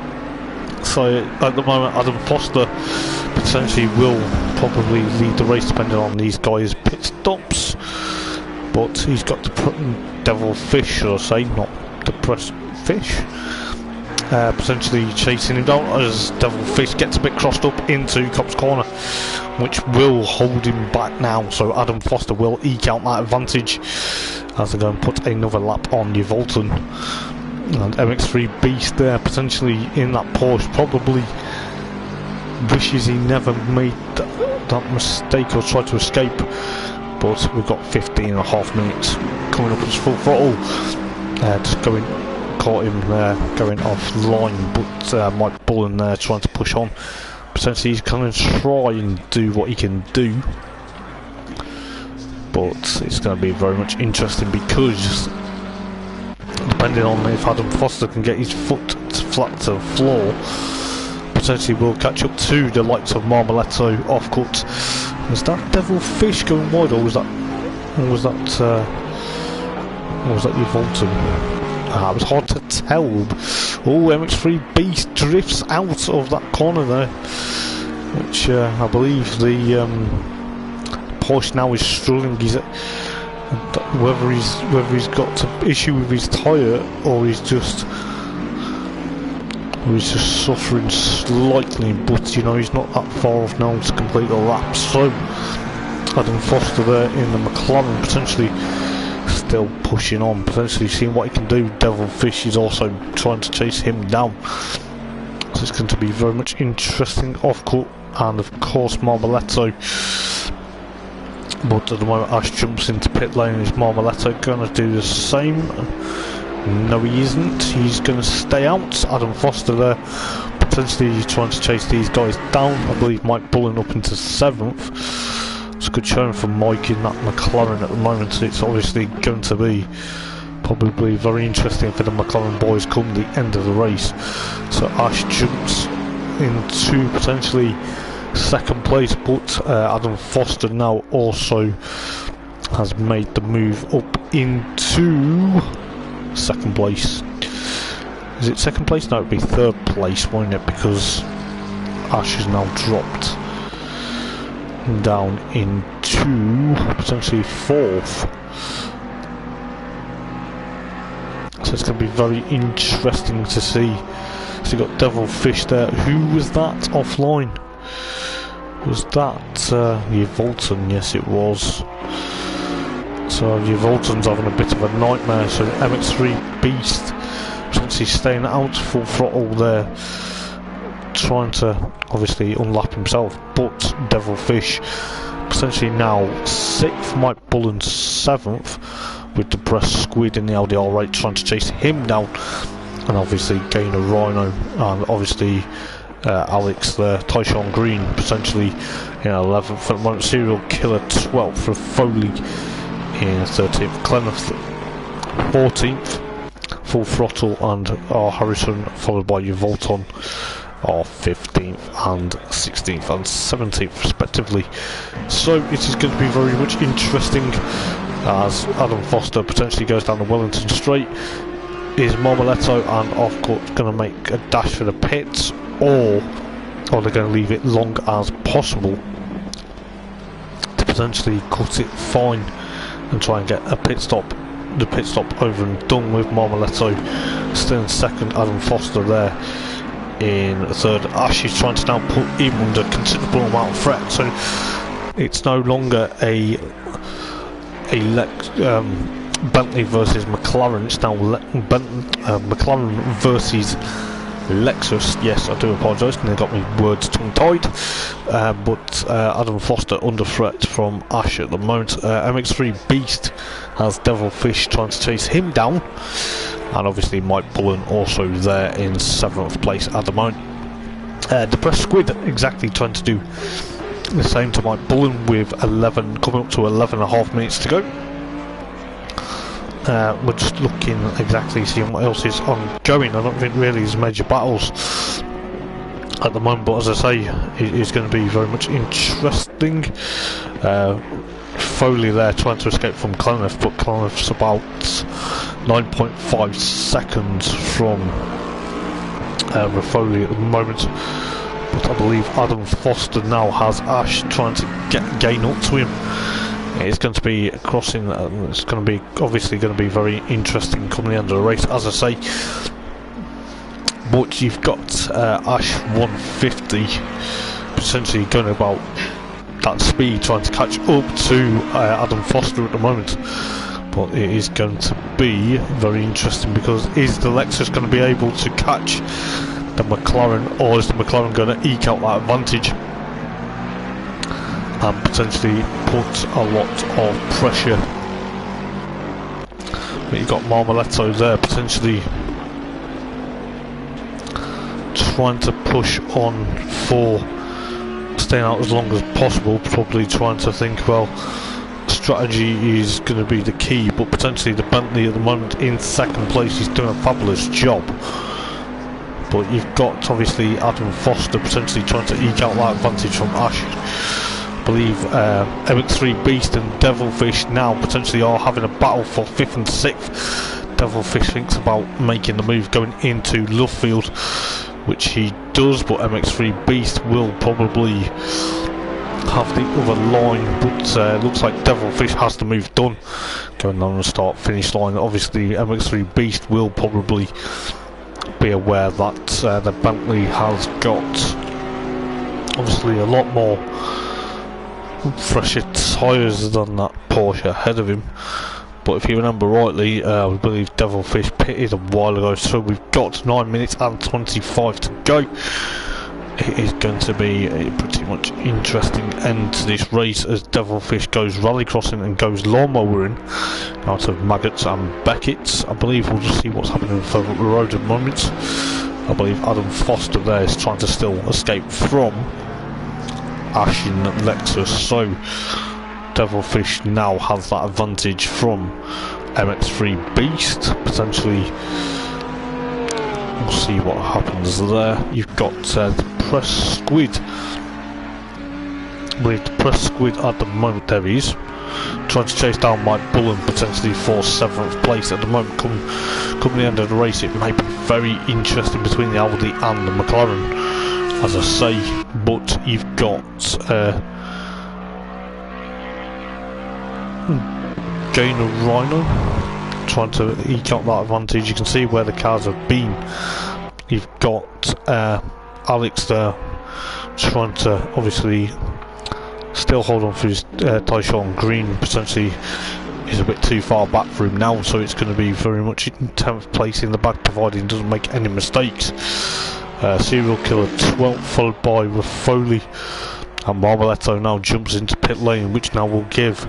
So at the moment Adam Foster potentially will probably lead the race depending on these guys' pit stops, but he's got the Devil Fish, should I say, not the press fish, potentially chasing him down as Devil Fish gets a bit crossed up into Cop's corner, which will hold him back now. So Adam Foster will eke out that advantage as they go and put another lap on Yvolton. And MX3 Beast there potentially in that Porsche, probably wishes he never made that mistake or tried to escape. But we've got 15.5 minutes coming up as full throttle. Just caught him there going offline, but Mike Bullen there trying to push on. Potentially he's going to try and do what he can do, but it's going to be very much interesting because depending on if Adam Foster can get his foot flat to the floor, potentially will catch up to the likes of Marmoletto. Offcut. Was that Devil Fish going wide, or was that Or was that your Volton? It was hard to tell. Oh, MX3 Beast drifts out of that corner there, which I believe the Porsche now is struggling. Whether he's got an issue with his tyre or he's just suffering slightly, but you know, he's not that far off now to complete the lap. So Adam Foster there in the McLaren, potentially still pushing on, potentially seeing what he can do. Devilfish is also trying to chase him down, so it's going to be very much interesting off-court. And of course Marmoletto, but at the moment Ash jumps into pit lane. Is Marmoletto going to do the same? No, he isn't. He's going to stay out. Adam Foster there, potentially trying to chase these guys down. I believe Mike Bullen up into 7th. It's a good showing for Mike in that McLaren at the moment. It's obviously going to be probably very interesting for the McLaren boys come the end of the race. So Ash jumps into potentially 2nd place, but Adam Foster now also has made the move up into 2nd place. Is it 2nd place? No, it'd be 3rd place, won't it? Because Ash has now dropped down into potentially 4th. So it's going to be very interesting to see. So you've got Devilfish there. Who was that offline? Was that your Volton? Yes, it was. So your Volton's having a bit of a nightmare. So MX3 Beast potentially staying out full throttle there, trying to obviously unlap himself, but Devilfish potentially now 6th, Mike Bullen 7th, with the Breast Squid in the LDR8 trying to chase him down, and obviously gain a Rhino, and obviously Alex there, Tyshawn Green potentially in 11th at the moment, Serial Killer 12th for Foley in 13th, Clemmeth 14th, Full Throttle and R. Harrison, followed by your Volton are 15th and 16th and 17th respectively. So it is going to be very much interesting as Adam Foster potentially goes down the Wellington Straight. Is Marmoletto and Off-Court going to make a dash for the pits, or are they going to leave it long as possible to potentially cut it fine and try and get a pit stop? The pit stop over and done with. Marmoletto still in 2nd, Adam Foster there in 3rd. Ash is trying to now put him under considerable amount of threat, so it's no longer a Bentley versus McLaren, it's now McLaren versus Lexus. Yes, I do apologise, and they got me words tongue-tied. But Adam Foster under threat from Ash at the moment. MX3 Beast has Devilfish trying to chase him down, and obviously Mike Bullen also there in 7th place at the moment. The Breast Squid exactly trying to do the same to Mike Bullen with 11, coming up to 11.5 minutes to go. We're just looking exactly, seeing what else is ongoing. I don't think really there's major battles at the moment, but as I say, it's going to be very much interesting. Foley there trying to escape from Clemmeth, but Clemmeth's about 9.5 seconds from Foley at the moment. But I believe Adam Foster now has Ash trying to gain up to him. It's going to be crossing, it's going to be obviously going to be very interesting coming into the race, as I say. But you've got Ash 150 potentially going about that speed, trying to catch up to Adam Foster at the moment. But it is going to be very interesting, because is the Lexus going to be able to catch the McLaren, or is the McLaren going to eke out that advantage and potentially put a lot of pressure? But you've got Marmoletto there potentially trying to push on for staying out as long as possible, probably trying to think, well, strategy is going to be the key, but potentially the Bentley at the moment in 2nd place is doing a fabulous job. But you've got obviously Adam Foster potentially trying to eke out that advantage from Ash. believe MX3 Beast and Devilfish now potentially are having a battle for 5th and 6th. Devilfish thinks about making the move going into Lovefield, which he does, but MX3 Beast will probably have the other line, but looks like Devilfish has the move done going on the start finish line. Obviously MX3 Beast will probably be aware that the Bentley has got obviously a lot more fresher tyres than that Porsche ahead of him. But if you remember rightly, we believe Devilfish pitted a while ago, so we've got 9 minutes and 25 to go. It is going to be a pretty much interesting end to this race as Devilfish goes rallycrossing and goes lawnmowering out of Maggots and Beckett's. I believe we'll just see what's happening further up the road at the moment. I believe Adam Foster there is trying to still escape from Ash in Lexus, so Devilfish now has that advantage from MX3 Beast. Potentially we'll see what happens there. You've got the Press Squid. With the Press Squid at the moment, there he is, trying to chase down Mike Bullen potentially for 7th place at the moment. Come the end of the race, it may be very interesting between the Audi and the McLaren, as I say. But you've got Gainer Rhino trying to eke out that advantage. You can see where the cars have been. You've got Alex there trying to obviously still hold on for his Tyshawn Green. Potentially is a bit too far back for him now, so it's going to be very much in 10th place in the back, providing he doesn't make any mistakes. Serial Killer 12th, followed by Raffoli, and Marmoletto now jumps into pit lane, which now will give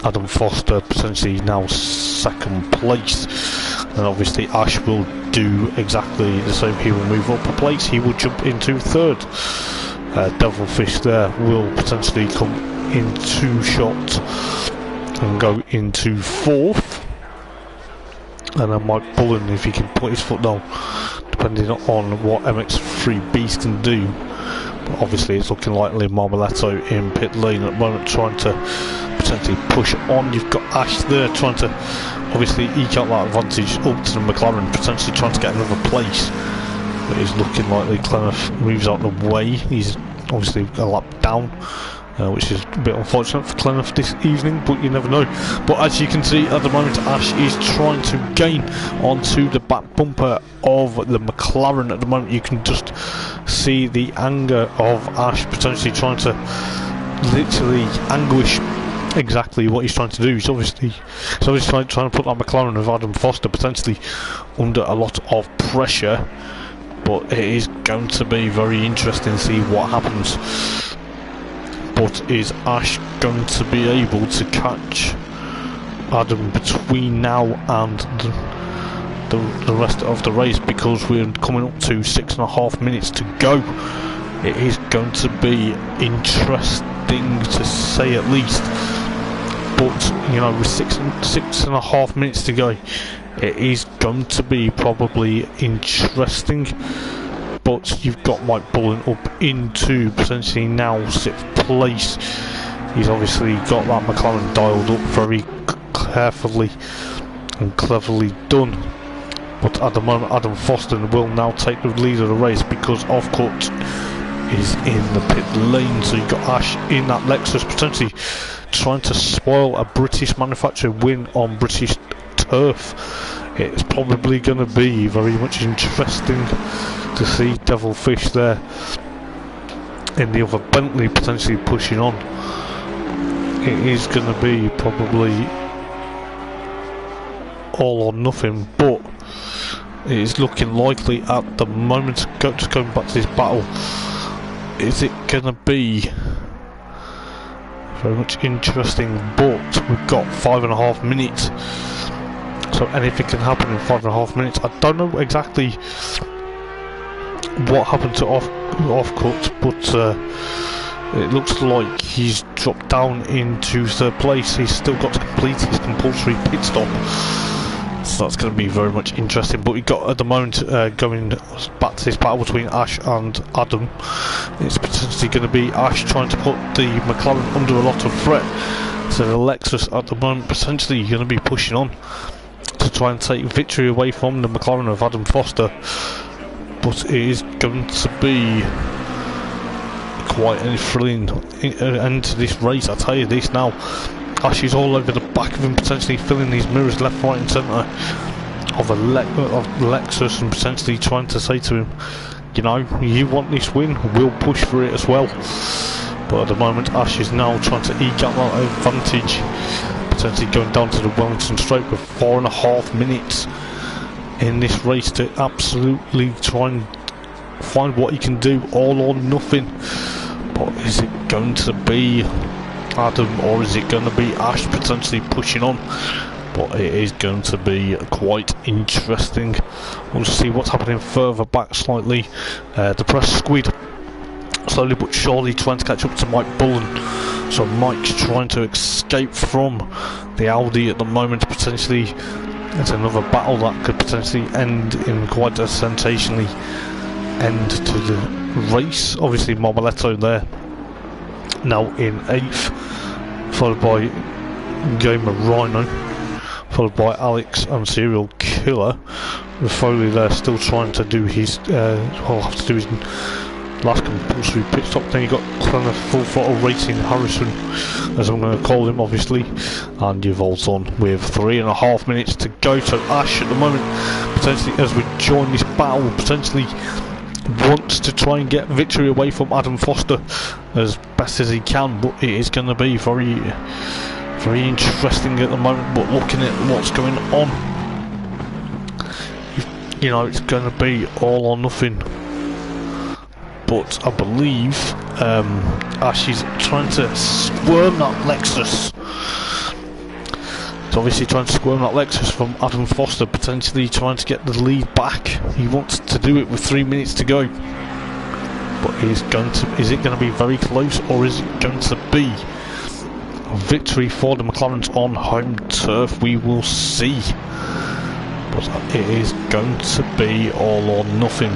Adam Foster potentially now 2nd place. And obviously Ash will do exactly the same. He will move up a place, he will jump into 3rd. Devilfish there will potentially come into shot and go into 4th. And then Mike Bullen, if he can put his foot down, depending on what MX3 Beast can do. But obviously it's looking likely Marmoletto in pit lane at the moment, trying to potentially push on. You've got Ash there trying to obviously eke out that advantage up to the McLaren, potentially trying to get another place. But it's looking likely Clemmeth moves out the way. He's obviously a lap down, which is a bit unfortunate for Clemmeth this evening, but you never know. But as you can see at the moment, Ash is trying to gain onto the back bumper of the McLaren at the moment. You can just see the anger of Ash potentially trying to literally anguish exactly what he's trying to do. He's obviously trying to put that McLaren of Adam Foster potentially under a lot of pressure. But it is going to be very interesting to see what happens. But is Ash going to be able to catch Adam between now and the rest of the race? Because we're coming up to 6.5 minutes to go. It is going to be interesting to say at least. But you know, with 6.5 minutes to go, it is going to be probably interesting. But you've got Mike Bullen up into potentially now 6th place. He's obviously got that McLaren dialed up very carefully and cleverly done. But at the moment, Adam Foster will now take the lead of the race because Offcut is in the pit lane. So you've got Ash in that Lexus potentially trying to spoil a British manufactured win on British turf. It's probably going to be very much interesting to see Devilfish there in the other Bentley potentially pushing on. It is going to be probably all or nothing, but it is looking likely at the moment. Just going back to this battle, is it going to be very much interesting? But we've got 5.5 minutes, so anything can happen in 5.5 minutes. I don't know exactly what happened to Offcut, but it looks like he's dropped down into 3rd place. He's still got to complete his compulsory pit stop. So that's going to be very much interesting. But we got at the moment going back to this battle between Ash and Adam. It's potentially going to be Ash trying to put the McLaren under a lot of threat. So the Lexus at the moment potentially going to be pushing on to try and take victory away from the McLaren of Adam Foster. But it is going to be quite a thrilling end to this race, I tell you this now. Ash is all over the back of him, potentially filling these mirrors left, right and centre of Lexus, and potentially trying to say to him, you know, you want this win, we'll push for it as well. But at the moment Ash is now trying to eke out that advantage, potentially going down to the Wellington Straight with 4.5 minutes in this race to absolutely try and find what he can do, all or nothing. But is it going to be Adam or is it going to be Ash potentially pushing on? But it is going to be quite interesting. We'll see what's happening further back slightly. The press squid slowly but surely trying to catch up to Mike Bullen. So Mike's trying to escape from the Audi at the moment. Potentially it's another battle that could potentially end in quite a sensationally end to the race. Obviously Marmoletto there now in 8th, followed by Gamer Rhino, followed by Alex and Serial Killer, with Foley there still trying to do his have to do his last compulsory pit stop. Then you got kind of Full Throttle Racing Harrison, as I'm going to call him obviously, and Uval's on with 3.5 minutes to go. So Ash at the moment potentially, as we join this battle, potentially wants to try and get victory away from Adam Foster as best as he can, but it is going to be very, very interesting at the moment. But looking at what's going on, you know, it's going to be all or nothing. But I believe Ash is trying to squirm that Lexus. He's obviously trying to squirm that Lexus from Adam Foster, potentially trying to get the lead back. He wants to do it with 3 minutes to go. But is it going to be very close, or is it going to be a victory for the McLarens on home turf? We will see. But it is going to be all or nothing.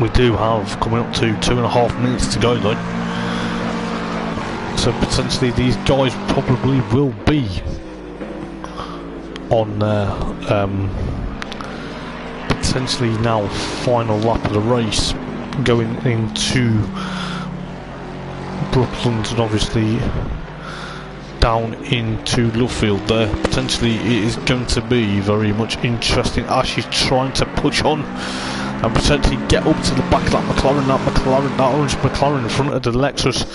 We do have coming up to 2.5 minutes to go though. So potentially these guys probably will be on their potentially now final lap of the race, going into Brooklands and obviously down into Luffield there. Potentially it is going to be very much interesting. Ash is trying to push on and potentially get up to the back of that McLaren. That orange McLaren in front of the Lexus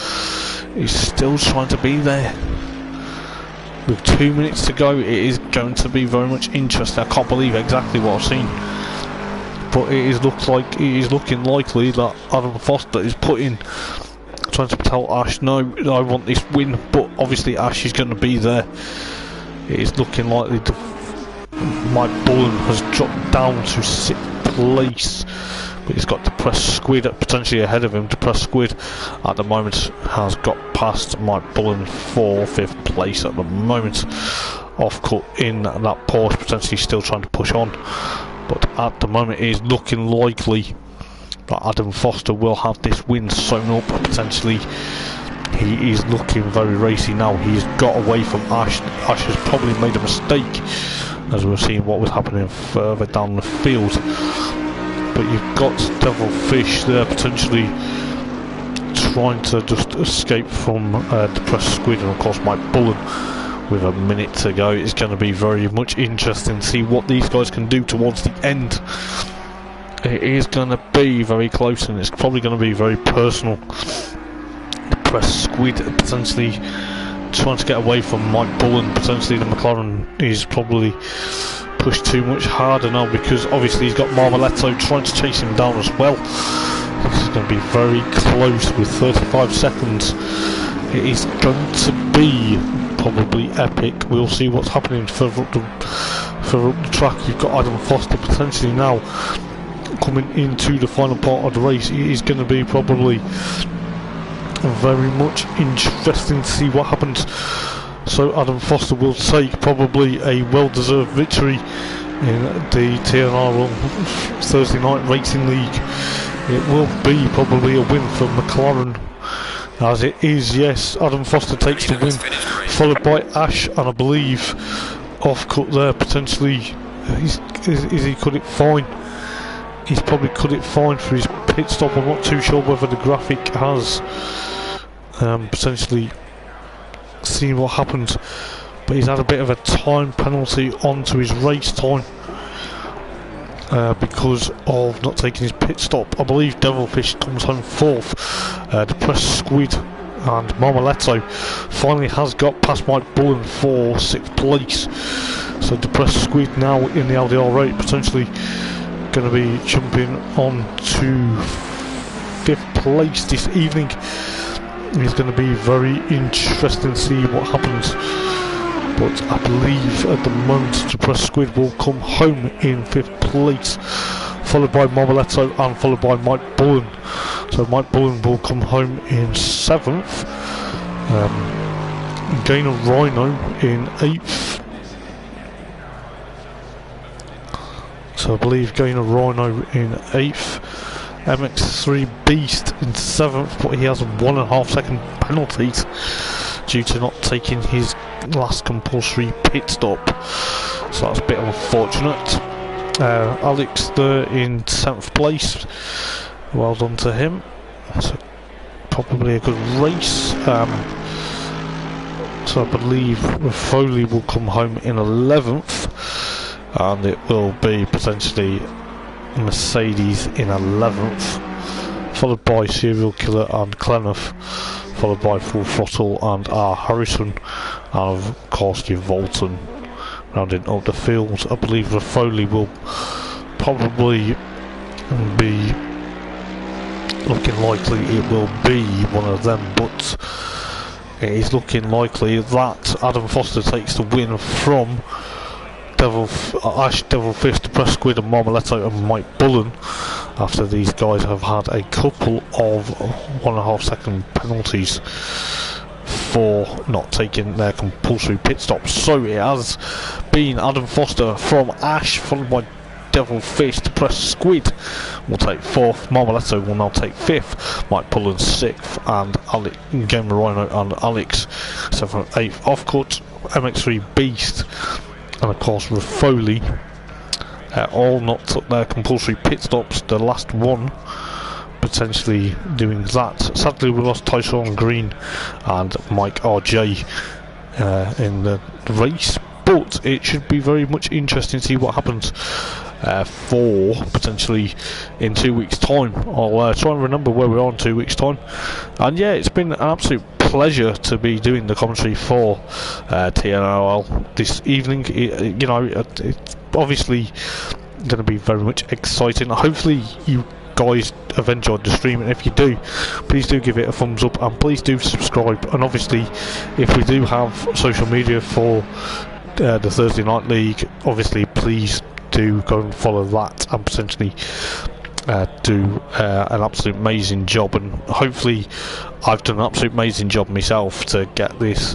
is still trying to be there. With 2 minutes to go, it is going to be very much interesting. I can't believe exactly what I've seen, but it is looking likely that Adam Foster is trying to tell Ash, no, I want this win. But obviously Ash is going to be there. It is looking likely Mike Bullen has dropped down to 6th place, but he's got Depressed Squid potentially ahead of him. Depressed Squid at the moment has got past Mike Bullen for 5th place at the moment. Off cut in that Porsche, potentially still trying to push on, but at the moment it is looking likely that Adam Foster will have this win sewn up. Potentially he is looking very racy now. He's got away from Ash. Ash has probably made a mistake, as we're seeing what was happening further down the field. But you've got Devil Fish there potentially trying to just escape from Depressed Squid, and of course Mike Bullen with a minute to go. It's going to be very much interesting to see what these guys can do towards the end. It is going to be very close, and it's probably going to be very personal. Depressed Squid potentially trying to get away from Mike Bullen. Potentially the McLaren is probably pushed too much harder now, because obviously he's got Marmoletto trying to chase him down as well. This is going to be very close with 35 seconds. It is going to be probably epic. We'll see what's happening further up the track. You've got Adam Foster potentially now coming into the final part of the race. It is going to be probably very much interesting to see what happens. So Adam Foster will take probably a well-deserved victory in the TNRL Thursday Night Racing League. It will be probably a win for McLaren, as it is. Yes, Adam Foster takes the win, followed by Ash, and I believe off-cut there potentially. Is he cut it fine? He's probably cut it fine for his pit stop. I'm not too sure whether the graphic has potentially seen what happened, but he's had a bit of a time penalty onto his race time because of not taking his pit stop. I believe Devilfish comes home fourth. Depressed Squid and Marmoletto finally has got past Mike Bullen for 6th place. So Depressed Squid now in the LDR 8, potentially going to be jumping on to 5th place this evening. It's going to be very interesting to see what happens, but I believe at the moment Depressed Squid will come home in 5th place, followed by Marmoletto and followed by Mike Bullen. So Mike Bullen will come home in 7th, Gainer Rhino in 8th. So I believe Gainer Rhino in 8th, MX3 Beast in 7th, but he has a 1.5 second penalties due to not taking his last compulsory pit stop, so that's a bit unfortunate. Alex there in 10th place, well done to him. That's probably a good race. So I believe Foley will come home in 11th, and it will be potentially Mercedes in 11th, followed by Serial Killer and Clenough, followed by Full Throttle and R. Harrison, and of course your Volton rounding up the field. I believe Foley will probably be looking likely it will be one of them, but it is looking likely that Adam Foster takes the win from Ash, Devilfish, Depressed Squid and Marmoletto and Mike Bullen, after these guys have had a couple of 1.5 second penalties for not taking their compulsory pit stops. So it has been Adam Foster from Ash, followed by Devilfish. Depressed Squid will take 4th, Marmoletto will now take 5th, Mike Bullen 6th, and Alex, Gamer Rhino and Alex 7th, 8th. Offcut, MX3 Beast and of course Foley all not took their compulsory pit stops, the last one potentially doing that. Sadly we lost Tyson Green and Mike RJ in the race, but it should be very much interesting to see what happens for potentially in 2 weeks time. I'll try and remember where we are in 2 weeks time, and yeah, it's been an absolute pleasure to be doing the commentary for TNRL this evening. You know, it's obviously going to be very much exciting. Hopefully you guys have enjoyed the stream, and if you do, please do give it a thumbs up and please do subscribe. And obviously if we do have social media for the Thursday Night League, obviously please do go and follow that and potentially do an absolute amazing job, and hopefully I've done an absolute amazing job myself to get this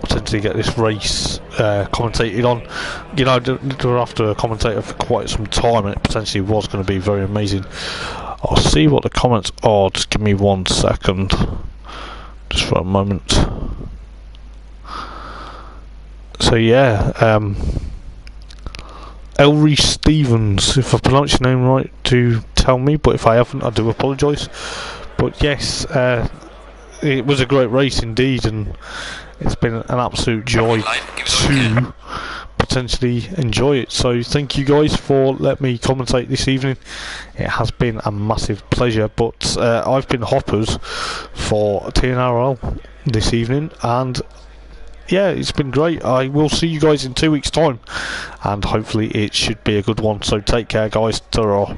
potentially get this race commentated on. You know, we're after a commentator for quite some time, and it potentially was going to be very amazing. I'll see what the comments are, just give me 1 second, just for a moment. So yeah, Elrie Stevens, if I pronounce your name right, do tell me, but if I haven't, I do apologise. But yes, it was a great race indeed, and it's been an absolute joy to potentially enjoy it. So thank you guys for letting me commentate this evening. It has been a massive pleasure, but I've been Hoppers for TNRL this evening, and yeah, it's been great. I will see you guys in 2 weeks time, and hopefully it should be a good one. So take care guys, ta-ra.